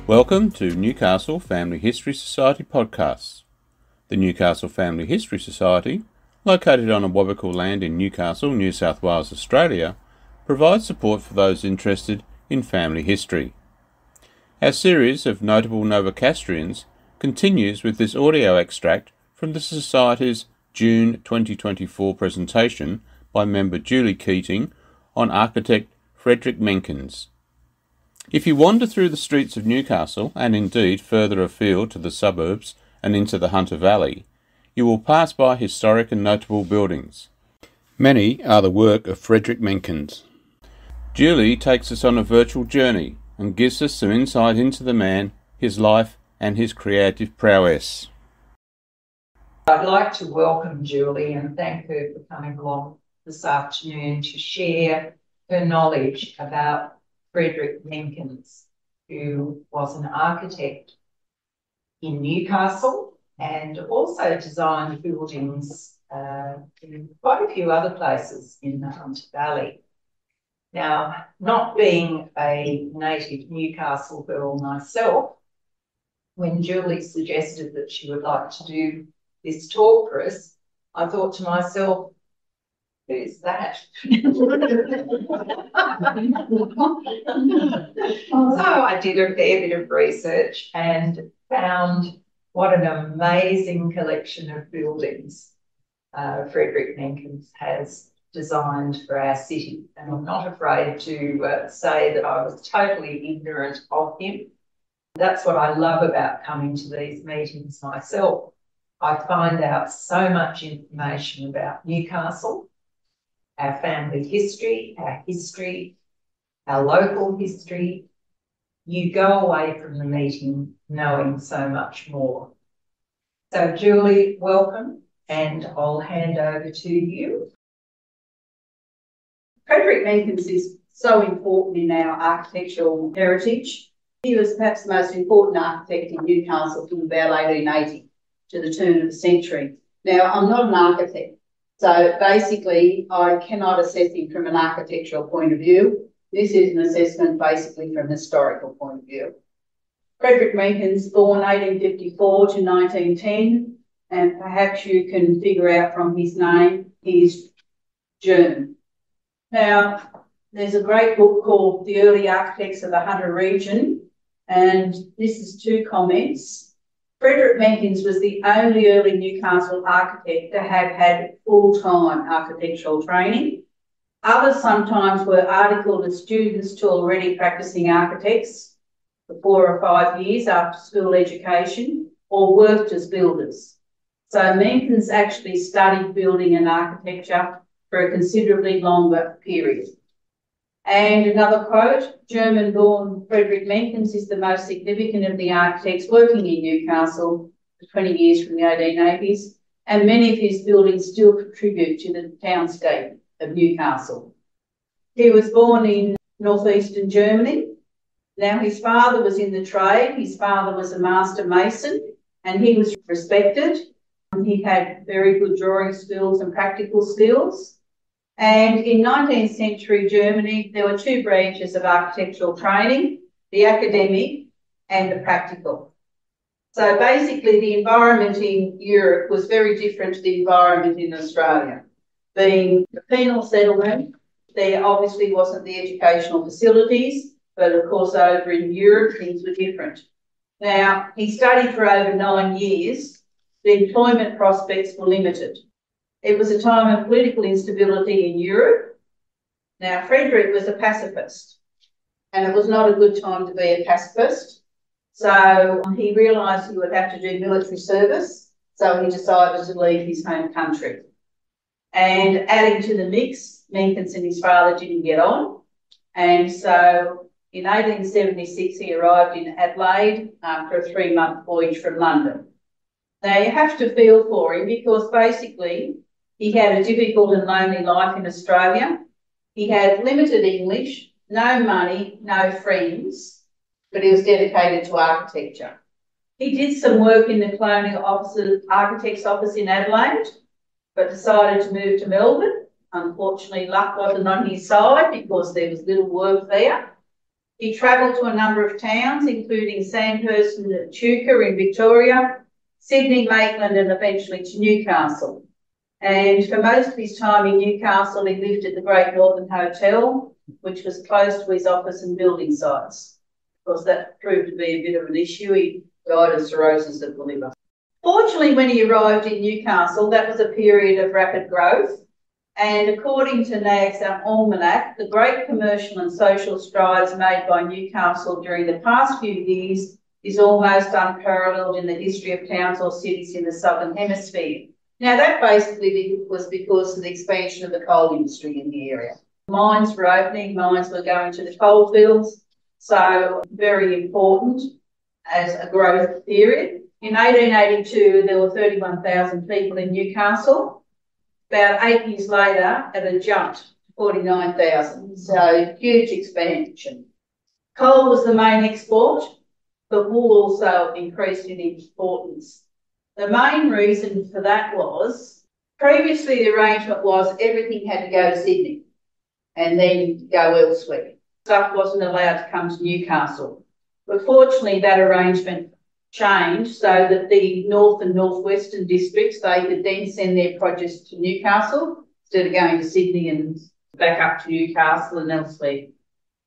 Welcome to Newcastle Family History Society podcasts. The Newcastle Family History Society, located on Awabakal land in Newcastle, New South Wales, Australia, provides support for those interested in family history. Our series of notable Novocastrians continues with this audio extract from the Society's June 2024 presentation by member Julie Keating on architect Frederick Menkens. If you wander through the streets of Newcastle, and indeed further afield to the suburbs and into the Hunter Valley, you will pass by historic and notable buildings. Many are the work of Frederick Menkens. Julie takes us on a virtual journey and gives us some insight into the man, his life and his creative prowess. I'd like to welcome Julie and thank her for coming along this afternoon to share her knowledge about Frederick Menkens, who was an architect in Newcastle and also designed buildings in quite a few other places in the Hunter Valley. Now, not being a native Newcastle girl myself, when Julie suggested that she would like to do this talk for us, I thought to myself, who's that? So I did a fair bit of research and found what an amazing collection of buildings Frederick Menkens has designed for our city. And I'm not afraid to say that I was totally ignorant of him. That's what I love about coming to these meetings myself. I find out so much information about Newcastle, our family history, our local history. You go away from the meeting knowing so much more. So Julie, welcome, and I'll hand over to you. Frederick Menkens is so important in our architectural heritage. He was perhaps the most important architect in Newcastle from about 1880 to the turn of the century. Now, I'm not an architect, so basically I cannot assess him from an architectural point of view. This is an assessment basically from a historical point of view. Frederick Menkens, born 1854 to 1910, and perhaps you can figure out from his name, he's German. Now, there's a great book called The Early Architects of the Hunter Region, and this is two comments. Frederick Menkens was the only early Newcastle architect to have had full-time architectural training. Others sometimes were articled as students to already practising architects for 4 or 5 years after school education, or worked as builders. So Menkens actually studied building and architecture for a considerably longer period. And another quote, German-born Frederick Menkens is the most significant of the architects working in Newcastle for 20 years from the 1880s, and many of his buildings still contribute to the townscape of Newcastle. He was born in northeastern Germany. Now, his father was in the trade. His father was a master mason, and he was respected. He had very good drawing skills and practical skills. And in 19th century Germany, there were two branches of architectural training, the academic and the practical. So basically the environment in Europe was very different to the environment in Australia. Being a penal settlement, there obviously wasn't the educational facilities, but of course over in Europe things were different. Now, he studied for over 9 years. The employment prospects were limited. It was a time of political instability in Europe. Now, Frederick was a pacifist, and it was not a good time to be a pacifist. So he realised he would have to do military service, so he decided to leave his home country. And adding to the mix, Menkens and his father didn't get on. And so in 1876, he arrived in Adelaide after a 3-month voyage from London. Now, you have to feel for him because basically he had a difficult and lonely life in Australia. He had limited English, no money, no friends, but he was dedicated to architecture. He did some work in the Colonial Architect's Office in Adelaide, but decided to move to Melbourne. Unfortunately, luck wasn't on his side because there was little work there. He travelled to a number of towns, including Sandhurst and Echuca in Victoria, Sydney, Maitland, and eventually to Newcastle. And for most of his time in Newcastle, he lived at the Great Northern Hotel, which was close to his office and building sites. Of course, that proved to be a bit of an issue. He died of cirrhosis of the liver. Fortunately, when he arrived in Newcastle, that was a period of rapid growth. And according to NAG's Almanac, the great commercial and social strides made by Newcastle during the past few years is almost unparalleled in the history of towns or cities in the Southern Hemisphere. Now, that basically was because of the expansion of the coal industry in the area. Mines were opening, mines were going to the coal fields, so very important as a growth period. In 1882, there were 31,000 people in Newcastle. About 8 years later, it had jumped to 49,000, so huge expansion. Coal was the main export, but wool also increased in importance. The main reason for that was, previously the arrangement was everything had to go to Sydney and then go elsewhere. Stuff wasn't allowed to come to Newcastle. But fortunately that arrangement changed so that the north and northwestern districts, they could then send their produce to Newcastle instead of going to Sydney and back up to Newcastle and elsewhere.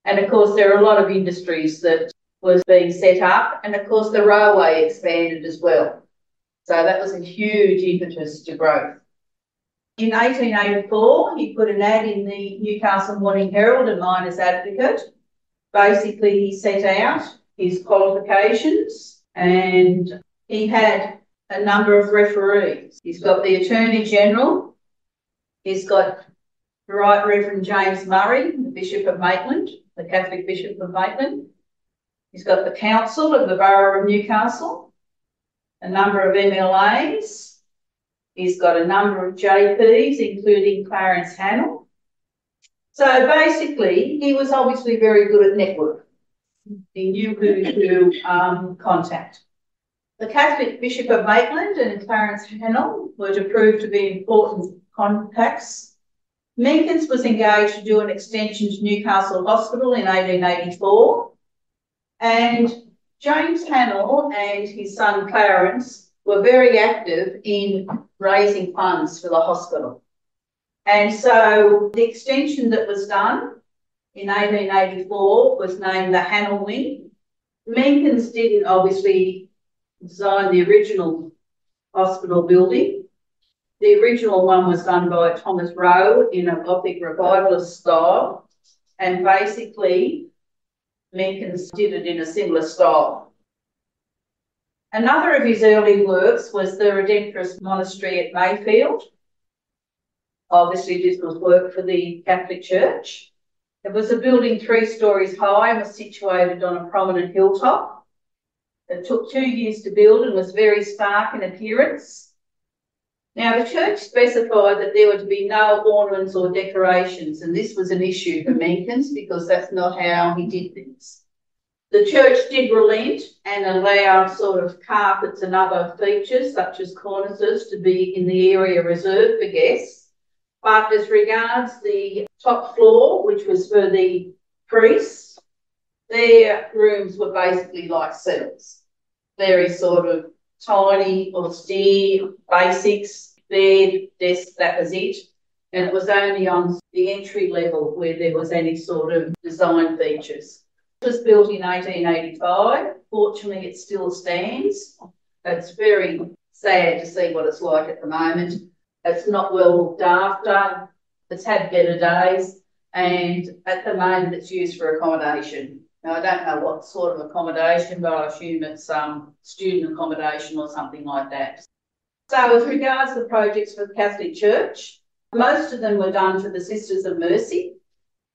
And of course there are a lot of industries that was being set up, and of course the railway expanded as well. So that was a huge impetus to growth. In 1884, he put an ad in the Newcastle Morning Herald, a miner's advocate. Basically, he set out his qualifications and he had a number of referees. He's got the Attorney General, he's got the Right Reverend James Murray, the Bishop of Maitland, the Catholic Bishop of Maitland. He's got the Council of the Borough of Newcastle, a number of MLAs. He's got a number of JPs, including Clarence Hannell. So basically, he was obviously very good at network. He knew who to contact. The Catholic Bishop of Maitland and Clarence Hannell were to prove to be important contacts. Menkens was engaged to do an extension to Newcastle Hospital in 1884, and James Hannell and his son Clarence were very active in raising funds for the hospital. And so the extension that was done in 1884 was named the Hannell Wing. Menkens didn't obviously design the original hospital building. The original one was done by Thomas Rowe in a Gothic revivalist style, and basically Menkens did it in a similar style. Another of his early works was the Redemptorist Monastery at Mayfield. Obviously, this was work for the Catholic Church. It was a building 3 stories high and was situated on a prominent hilltop. It took 2 years to build and was very stark in appearance. Now, the church specified that there were to be no ornaments or decorations, and this was an issue for Menkens because that's not how he did things. The church did relent and allow sort of carpets and other features, such as cornices, to be in the area reserved for guests. But as regards the top floor, which was for the priests, their rooms were basically like cells. Very sort of tiny, austere, basics, bed, desk, that was it. And it was only on the entry level where there was any sort of design features. It was built in 1885. Fortunately, it still stands. It's very sad to see what it's like at the moment. It's not well looked after. It's had better days. And at the moment, it's used for accommodation. Now, I don't know what sort of accommodation, but I assume it's student accommodation or something like that. So with regards to the projects for the Catholic Church, most of them were done for the Sisters of Mercy.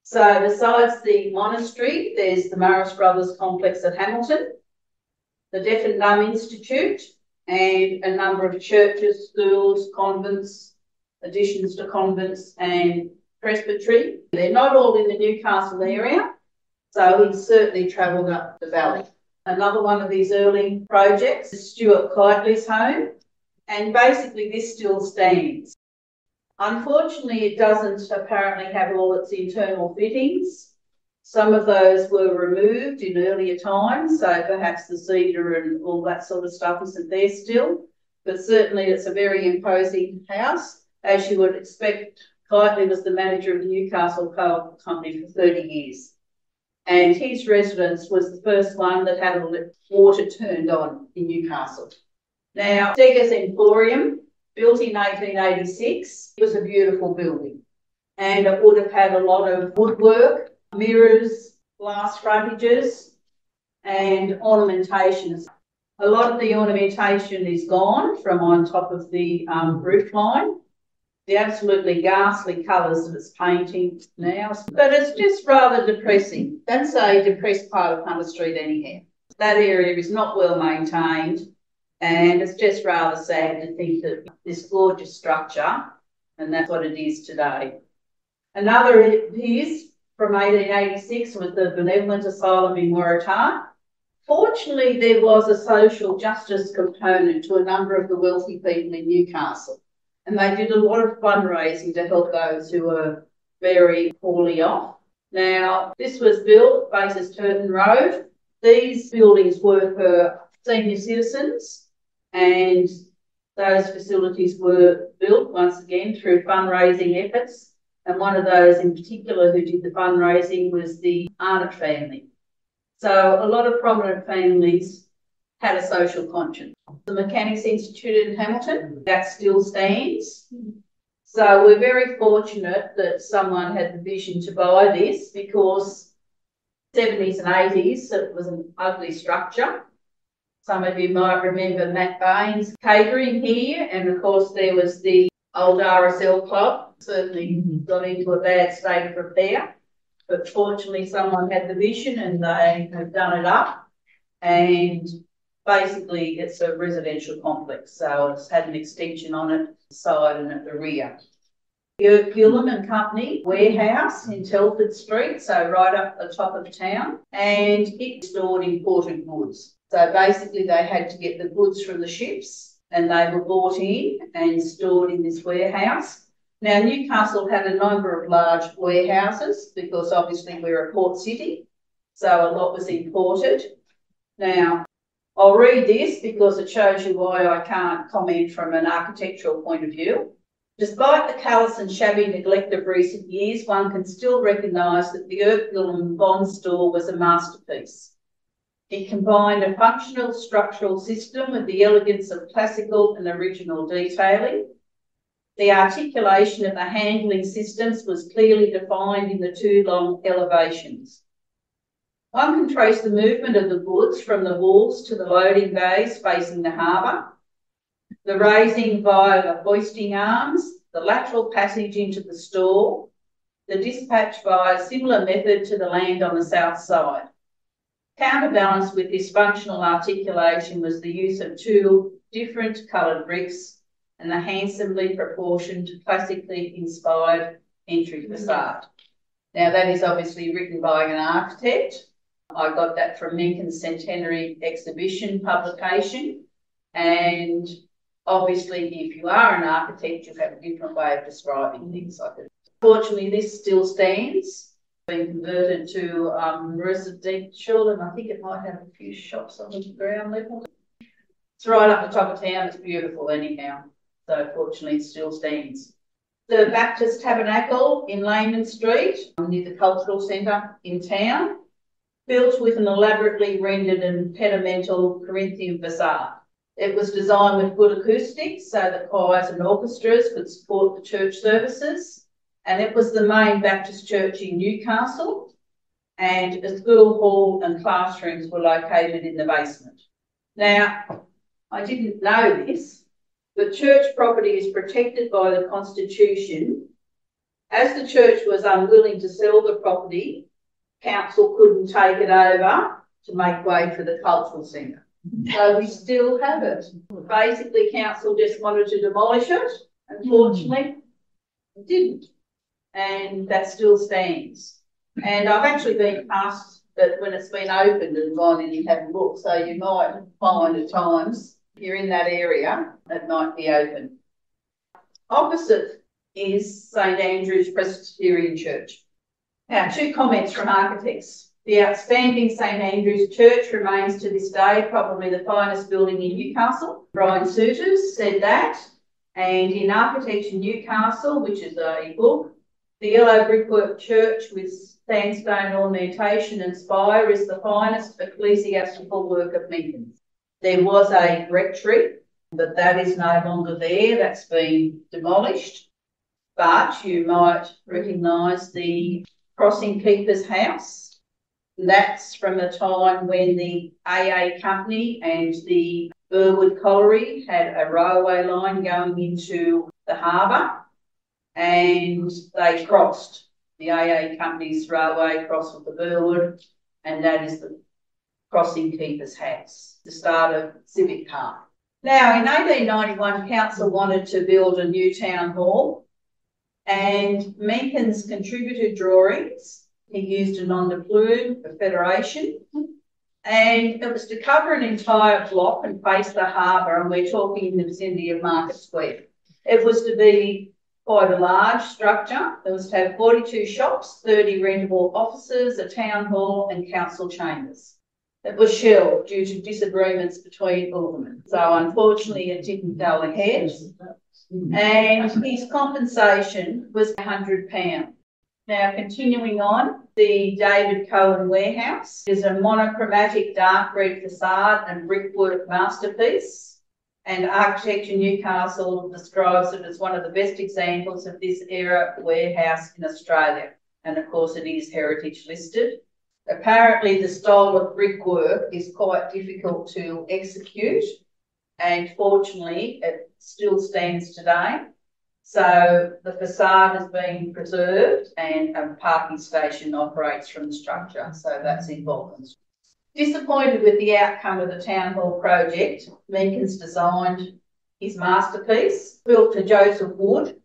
So besides the monastery, there's the Morris Brothers Complex at Hamilton, the Deaf and Dumb Institute, and a number of churches, schools, convents, additions to convents and presbytery. They're not all in the Newcastle area, so he certainly travelled up the valley. Another one of these early projects is Stuart Kiteley's home, and basically this still stands. Unfortunately, it doesn't apparently have all its internal fittings, Some of those were removed in earlier times, so perhaps the cedar and all that sort of stuff isn't there still, but certainly it's a very imposing house. As you would expect, Keightley was the manager of the Newcastle Coal Company for 30 years. And his residence was the first one that had water turned on in Newcastle. Now, Deger's Emporium, built in 1886, was a beautiful building. And it would have had a lot of woodwork, mirrors, glass frontages, and ornamentations. A lot of the ornamentation is gone from on top of the roof line. The absolutely ghastly colours of its painting now, but it's just rather depressing. That's a depressed part of Hunter Street anyhow. That area is not well maintained, and it's just rather sad to think that this gorgeous structure, and that's what it is today. Another piece from 1886 was the Benevolent Asylum in Waratah. Fortunately, there was a social justice component to a number of the wealthy people in Newcastle, and they did a lot of fundraising to help those who were very poorly off. Now, this was built basis Turton Road. These buildings were for senior citizens, and those facilities were built once again through fundraising efforts. And one of those in particular who did the fundraising was the Arnott family. So a lot of prominent families had a social conscience. The Mechanics Institute in Hamilton, that still stands. So we're very fortunate that someone had the vision to buy this, because 70s and 80s, it was an ugly structure. Some of you might remember Matt Baines catering here, and of course there was the old RSL club. Certainly got into a bad state of repair, but fortunately someone had the vision and they have done it up, and basically it's a residential complex, so it's had an extension on it, the side and at the rear. Gillam and Company warehouse in Telford Street, so right up the top of the town, and it stored imported goods. So basically they had to get the goods from the ships, and they were bought in and stored in this warehouse. Now, Newcastle had a number of large warehouses because obviously we're a port city, so a lot was imported. Now, I'll read this because it shows you why I can't comment from an architectural point of view. Despite the callous and shabby neglect of recent years, one can still recognise that the Gillam Bond store was a masterpiece. It combined a functional structural system with the elegance of classical and original detailing. The articulation of the handling systems was clearly defined in the two long elevations. One can trace the movement of the goods from the wharves to the loading bays facing the harbour, the raising via the hoisting arms, the lateral passage into the store, the dispatch by a similar method to the land on the south side. Counterbalanced with this functional articulation was the use of two different coloured bricks and the handsomely proportioned, classically inspired entry facade. Now that is obviously written by an architect. I got that from Menkens Centenary Exhibition publication, and obviously if you are an architect you have a different way of describing things like it. Fortunately this still stands, been converted to residential, and I think it might have a few shops on the ground level. It's right up the top of town, it's beautiful anyhow. So fortunately it still stands. The Baptist Tabernacle in Layman Street, near the Cultural Centre in town, built with an elaborately rendered and pedimental Corinthian facade. It was designed with good acoustics so that choirs and orchestras could support the church services, and it was the main Baptist church in Newcastle, and a school hall and classrooms were located in the basement. Now, I didn't know this, but church property is protected by the Constitution. As the church was unwilling to sell the property, council couldn't take it over to make way for the cultural centre. So we still have it. Basically, council just wanted to demolish it. Unfortunately, it didn't. And that still stands. And I've actually been asked that when it's been opened and gone in and had a look, so you might find at times if you're in that area, it might be open. Opposite is St Andrew's Presbyterian Church. Now, 2 comments from architects. The outstanding St Andrew's Church remains to this day probably the finest building in Newcastle. Brian Souters said that. And in Architecture Newcastle, which is a book, the yellow brickwork church with sandstone ornamentation and spire is the finest ecclesiastical work of Menkens. There was a rectory, but that is no longer there. That's been demolished. But you might recognise the Crossing Keeper's House. That's from the time when the AA Company and the Burwood Colliery had a railway line going into the harbour, and they crossed. The AA Company's railway crossed with the Burwood, and that is the Crossing Keeper's House, the start of Civic Park. Now, in 1891, Council wanted to build a new town hall, and Menkens contributed drawings. He used a nom de plume for Federation, and it was to cover an entire block and face the harbour, and we're talking in the vicinity of Market Square. It was to be quite a large structure. It was to have 42 shops, 30 rentable offices, a town hall and council chambers. It was shelved due to disagreements between aldermen. So unfortunately it didn't go ahead. And his compensation was £100. Now, continuing on, the David Cohen Warehouse is a monochromatic dark red facade and brickwork masterpiece. And Architecture Newcastle describes it as one of the best examples of this era warehouse in Australia. And of course, it is heritage listed. Apparently, the style of brickwork is quite difficult to execute, and fortunately, it still stands today. So the facade is being preserved, and a parking station operates from the structure. So that's important. Disappointed with the outcome of the Town Hall project, Menkens designed his masterpiece, built for Joseph Wood,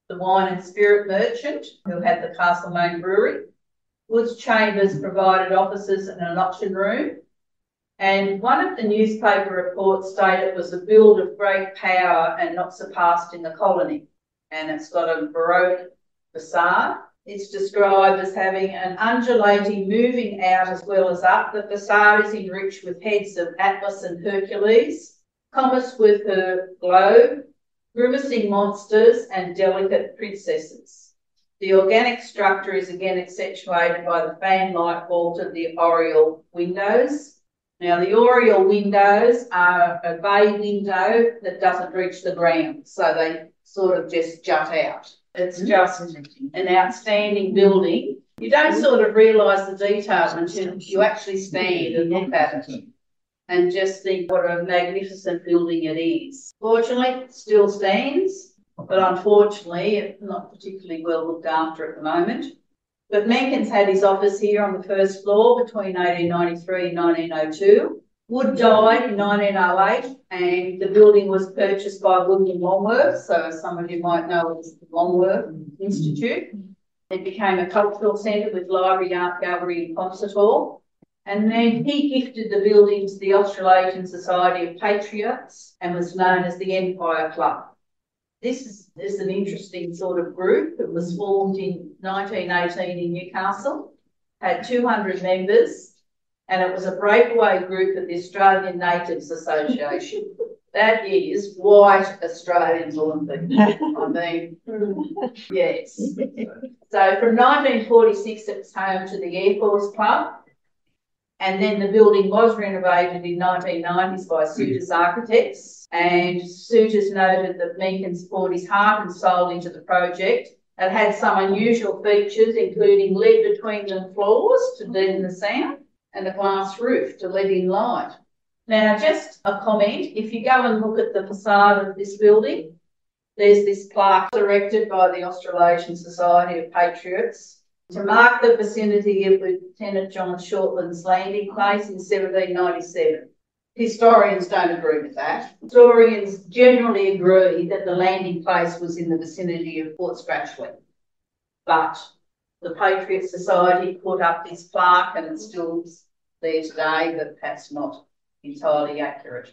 the wine and spirit merchant who had the Castlemaine Brewery. Wood's chambers provided offices and an auction room. And one of the newspaper reports stated it was a build of great power and not surpassed in the colony. And it's got a Baroque facade. It's described as having an undulating moving out as well as up. The facade is enriched with heads of Atlas and Hercules, Comus with her globe, grimacing monsters and delicate princesses. The organic structure is again accentuated by the fan-like vault of the oriel windows. Now, the oriel windows are a bay window that doesn't reach the ground, so they sort of just jut out. It's just an outstanding building. You don't sort of realise the details until you actually stand and look at it and just think what a magnificent building it is. Fortunately, it still stands, but unfortunately, it's not particularly well looked after at the moment. But Menkens had his office here on the first floor between 1893 and 1902. Wood died in 1908 and the building was purchased by William Longworth, so some of you might know it was the Longworth Institute. It became a cultural centre with library, art gallery and concert hall. And then he gifted the building to the Australasian Society of Patriots and was known as the Empire Club. This is an interesting sort of group. It was formed in 1918 in Newcastle, had 200 members, and it was a breakaway group of the Australian Natives Association. That is white Australians on people. I mean, yes. So from 1946, it was home to the Air Force Club. And then the building was renovated in 1990s by Souters Architects. And Souters noted that Menkens poured his heart and soul into the project. It had some unusual features, including lead between the floors to deaden the sound and a glass roof to let in light. Now, just a comment, if you go and look at the facade of this building, there's this plaque erected by the Australasian Society of Patriots to mark the vicinity of Lieutenant John Shortland's landing place in 1797. Historians don't agree with that. Historians generally agree that the landing place was in the vicinity of Port Scratchley. But the Patriot Society put up this plaque and it's still there today, but that's not entirely accurate.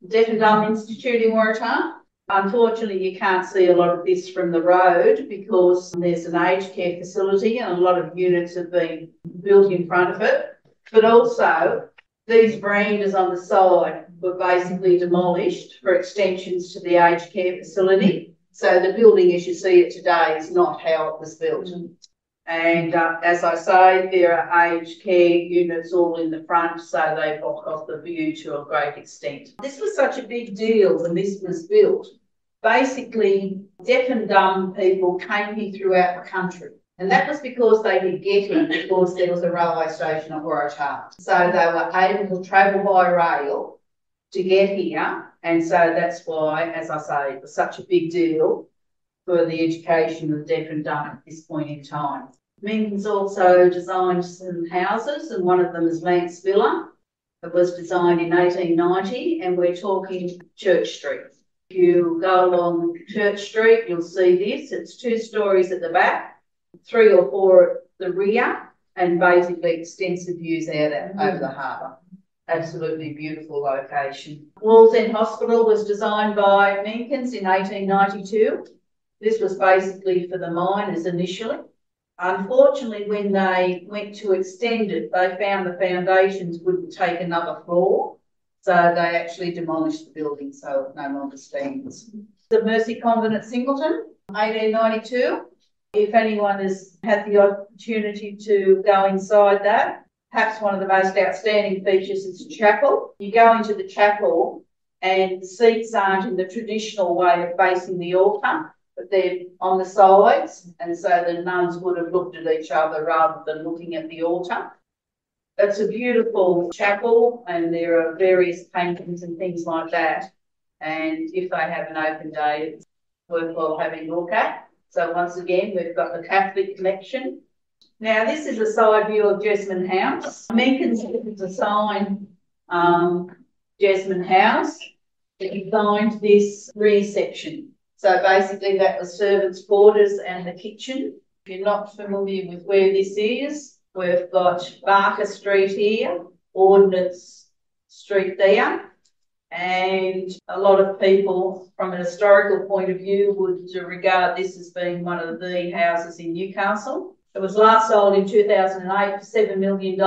Deaf and Dumb Institute in Waratah. Unfortunately, you can't see a lot of this from the road because there's an aged care facility and a lot of units have been built in front of it. But also, these verandas on the side were basically demolished for extensions to the aged care facility. So the building as you see it today is not how it was built. And as I say, there are aged care units all in the front, so they block off the view to a great extent. This was such a big deal when this was built. Basically, deaf and dumb people came here throughout the country. And that was because they could get here because there was a railway station at Waratah. So they were able to travel by rail to get here. And so that's why, as I say, it was such a big deal for the education of the deaf and dumb at this point in time. Menkens also designed some houses, and one of them is Lance Villa. It was designed in 1890, and we're talking Church Street. If you go along Church Street, you'll see this. It's 2 stories at the back, 3 or 4 at the rear, and basically extensive views out over the harbour. Absolutely beautiful location. Wallsend Hospital was designed by Menkens in 1892. This was basically for the miners initially. Unfortunately, when they went to extend it, they found the foundations wouldn't take another floor. So they actually demolished the building, so it no longer stands. The Mercy Convent at Singleton, 1892. If anyone has had the opportunity to go inside that, perhaps one of the most outstanding features is the chapel. You go into the chapel and the seats aren't in the traditional way of facing the altar, but they're on the sides, and so the nuns would have looked at each other rather than looking at the altar. It's a beautiful chapel, and there are various paintings and things like that. And if they have an open day, it's worthwhile having a look at. So once again, we've got the Catholic collection. Now, this is a side view of Jesmond House. Menkens designed Jesmond House. They designed this rear section. So basically that was servants' quarters and the kitchen. If you're not familiar with where this is, we've got Barker Street here, Ordnance Street there, and a lot of people from an historical point of view would regard this as being one of the houses in Newcastle. It was last sold in 2008 for $7 million,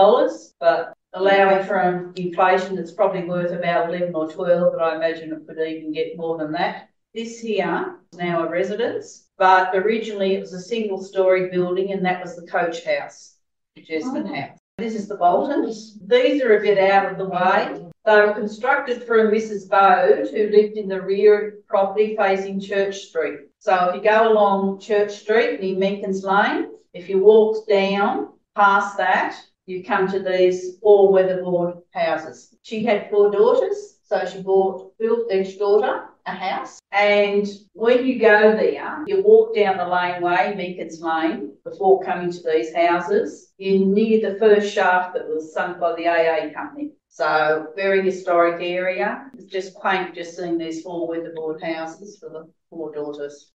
but allowing for inflation, it's probably worth about 11 or 12, but I imagine it could even get more than that. This here is now a residence, but originally it was a single-storey building, and that was the coach house, the Jesmond House. This is the Boltons. These are a bit out of the way. They were constructed for a Mrs. Bode who lived in the rear property facing Church Street. So if you go along Church Street near Menkens Lane, if you walk down past that, you come to these 4 weatherboard houses. She had 4 daughters, so she built each daughter a house. And when you go there, you walk down the laneway, Menkens Lane, before coming to these houses. You're near the first shaft that was sunk by the AA company. So very historic area. It's just quaint just seeing these 4 weatherboard houses for the 4 daughters.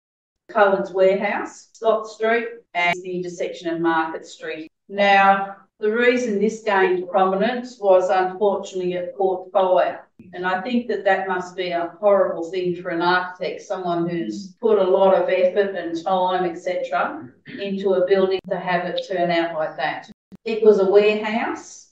Cohen's Warehouse, Scott Street, and the intersection of Market Street. Now, the reason this gained prominence was unfortunately it caught fire. And I think that that must be a horrible thing for an architect, someone who's put a lot of effort and time, etc., into a building to have it turn out like that. It was a warehouse,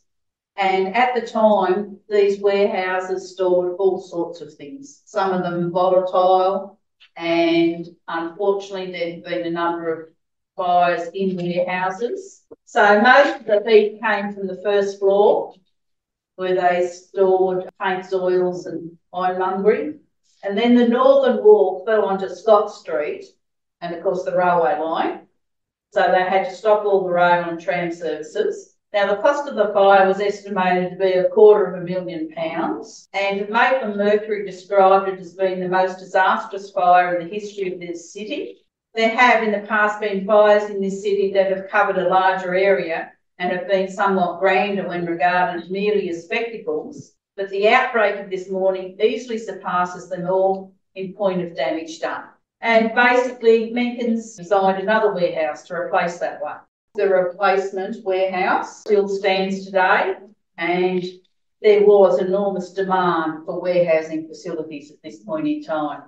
and at the time, these warehouses stored all sorts of things, some of them volatile, and unfortunately there'd been a number of fires in warehouses. So most of the heat came from the first floor, where they stored paints, oils and ironmongery. And then the northern wall fell onto Scott Street and, of course, the railway line. So they had to stop all the rail and tram services. Now, the cost of the fire was estimated to be £250,000, and Maitland Mercury described it as being the most disastrous fire in the history of this city. There have in the past been fires in this city that have covered a larger area and have been somewhat grander when regarded merely as spectacles, but the outbreak of this morning easily surpasses them all in point of damage done. And basically, Menkens designed another warehouse to replace that one. The replacement warehouse still stands today, and there was enormous demand for warehousing facilities at this point in time.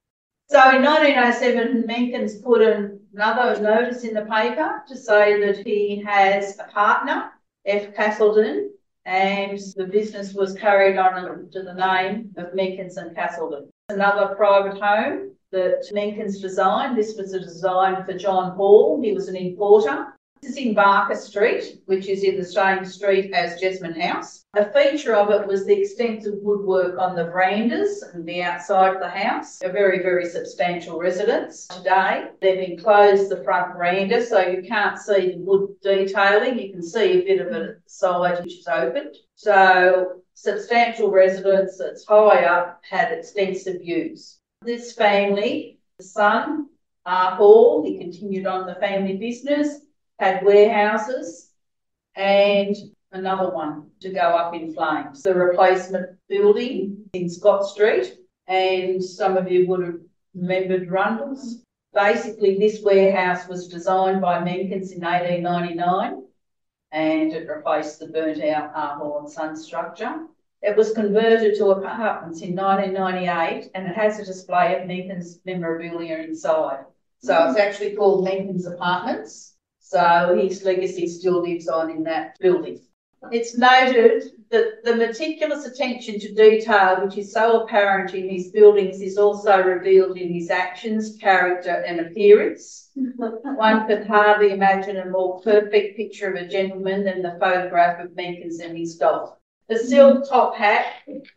So in 1907, Menkens put another notice in the paper to say that he has a partner, F. Castleton, and the business was carried on under the name of Menkens and Castleton. Another private home that Menkens designed. This was a design for John Hall. He was an importer. This is in Barker Street, which is in the same street as Jesmond House. A feature of it was the extensive woodwork on the verandas and the outside of the house. A very, very substantial residence. Today, they've enclosed the front veranda, so you can't see the wood detailing. You can see a bit of it at the side, which is opened. So, substantial residence that's high up, had extensive views. This family, the son, R. Hall, he continued on the family business, had warehouses and another one to go up in flames. The replacement building in Scott Street, and some of you would have remembered Rundles. Basically, this warehouse was designed by Menkens in 1899 and it replaced the burnt out R. Hall and Sons structure. It was converted to apartments in 1998 and it has a display of Menkens memorabilia inside. So it's actually called Menkens Apartments. So his legacy still lives on in that building. It's noted that the meticulous attention to detail, which is so apparent in his buildings, is also revealed in his actions, character and appearance. One could hardly imagine a more perfect picture of a gentleman than the photograph of Menkens and his dog. The silk top hat,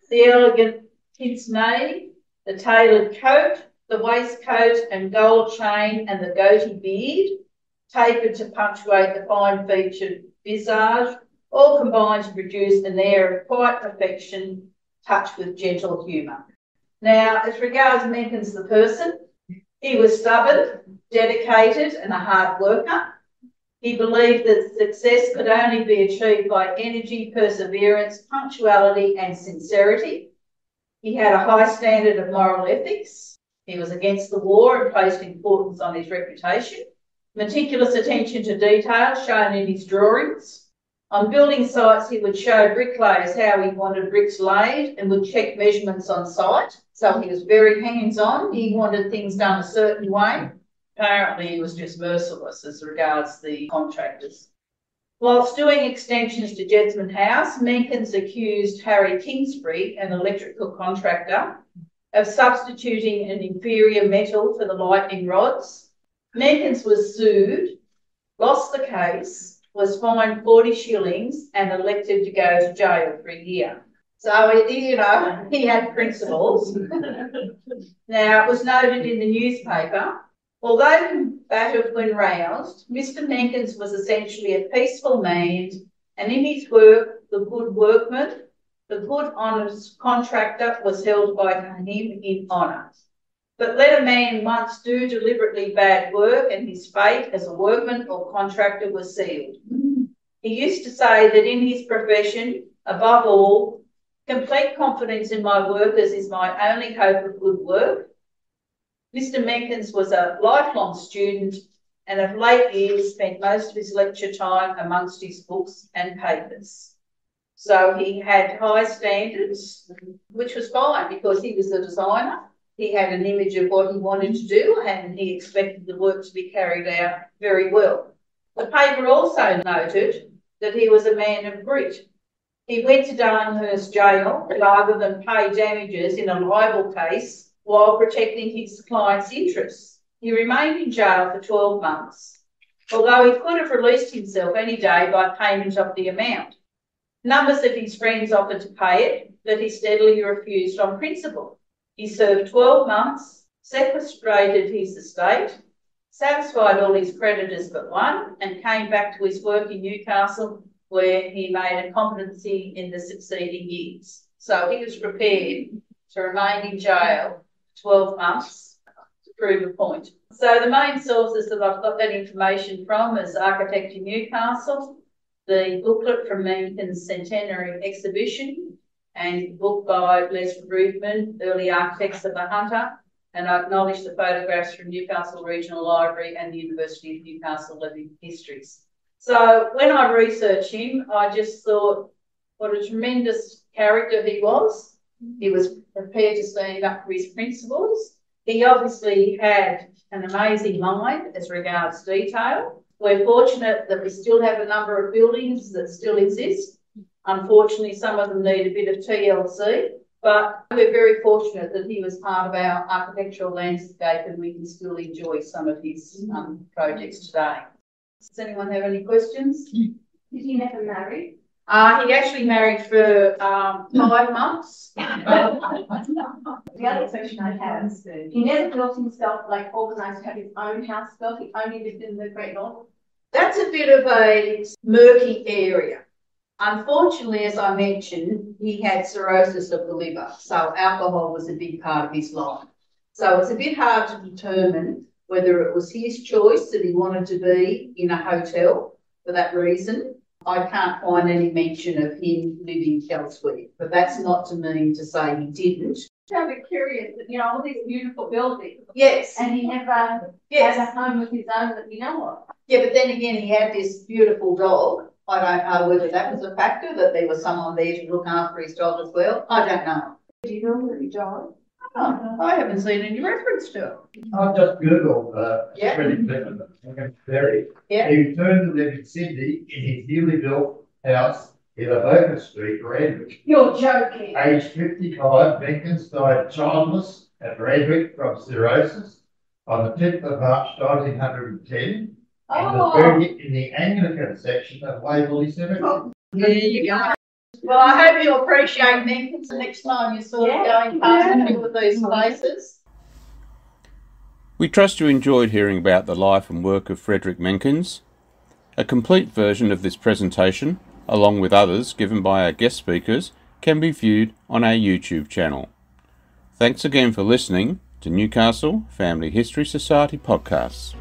the elegant pince nez, the tailored coat, the waistcoat and gold chain and the goatee beard, tapered to punctuate the fine-featured visage, all combined to produce an air of quiet perfection, touched with gentle humour. Now, as regards Menkens the person, he was stubborn, dedicated and a hard worker. He believed that success could only be achieved by energy, perseverance, punctuality and sincerity. He had a high standard of moral ethics. He was against the war and placed importance on his reputation. Meticulous attention to detail shown in his drawings. On building sites, he would show bricklayers how he wanted bricks laid and would check measurements on site. So he was very hands-on. He wanted things done a certain way. Apparently, he was just merciless as regards the contractors. Whilst doing extensions to Jesmond House, Menkens accused Harry Kingsbury, an electrical contractor, of substituting an inferior metal for the lightning rods. Menkens was sued, lost the case, was fined 40 shillings and elected to go to jail for a year. So, he had principles. Now, it was noted in the newspaper, although combative when roused, Mr. Menkens was essentially a peaceful man, and in his work, the good workman, the good honest contractor was held by him in honour. But let a man once do deliberately bad work and his fate as a workman or contractor was sealed. He used to say that in his profession, above all, complete confidence in my workers is my only hope of good work. Mr. Menkens was a lifelong student and of late years spent most of his lecture time amongst his books and papers. So he had high standards, which was fine because he was a designer. He had an image of what he wanted to do and he expected the work to be carried out very well. The paper also noted that he was a man of grit. He went to Darlinghurst Jail rather than pay damages in a libel case while protecting his client's interests. He remained in jail for 12 months, although he could have released himself any day by payment of the amount. Numbers of his friends offered to pay it, but he steadily refused on principle. He served 12 months, sequestrated his estate, satisfied all his creditors but one, and came back to his work in Newcastle, where he made a competency in the succeeding years. So he was prepared to remain in jail 12 months to prove a point. So the main sources that I've got that information from is Architect in Newcastle, the booklet from Menkens Centenary Exhibition, and the book by Les Rudman, Early Architects of the Hunter, and I acknowledge the photographs from Newcastle Regional Library and the University of Newcastle Living Histories. So when I researched him, I just thought what a tremendous character he was. He was prepared to stand up for his principles. He obviously had an amazing mind as regards detail. We're fortunate that we still have a number of buildings that still exist. Unfortunately, some of them need a bit of TLC, but we're very fortunate that he was part of our architectural landscape and we can still enjoy some of his projects today. Does anyone have any questions? Did he never marry? He actually married for 5 months. The other question I have is, he never built himself, like organised to have his own house built, he only lived in the Great North. That's a bit of a murky area. Unfortunately, as I mentioned, he had cirrhosis of the liver, so alcohol was a big part of his life. So it's a bit hard to determine whether it was his choice that he wanted to be in a hotel for that reason. I can't find any mention of him living elsewhere, but that's not to mean to say he didn't. I'm a bit curious, you know, all these beautiful buildings. Yes. And he never had a home of his own that we know of. Yeah, but then again, he had this beautiful dog. I don't know whether that was a factor, that there was someone there to look after his dog as well. I don't know. Do you know where he died? Oh, I haven't seen any reference to it. I've just Googled Yeah. Frederick Menkens. Yeah. He returned to live in Sydney in his newly built house in Avoca Street, Randwick. You're joking. Aged 55, Menkens died childless at Randwick from cirrhosis on the 10th of March 1910 and was buried in the Anglican section of Waverley Cemetery. There you go. Well, I hope you appreciate Menkens the next time you're sort of going past a few of these places. We trust you enjoyed hearing about the life and work of Frederick Menkens. A complete version of this presentation, along with others given by our guest speakers, can be viewed on our YouTube channel. Thanks again for listening to Newcastle Family History Society podcasts.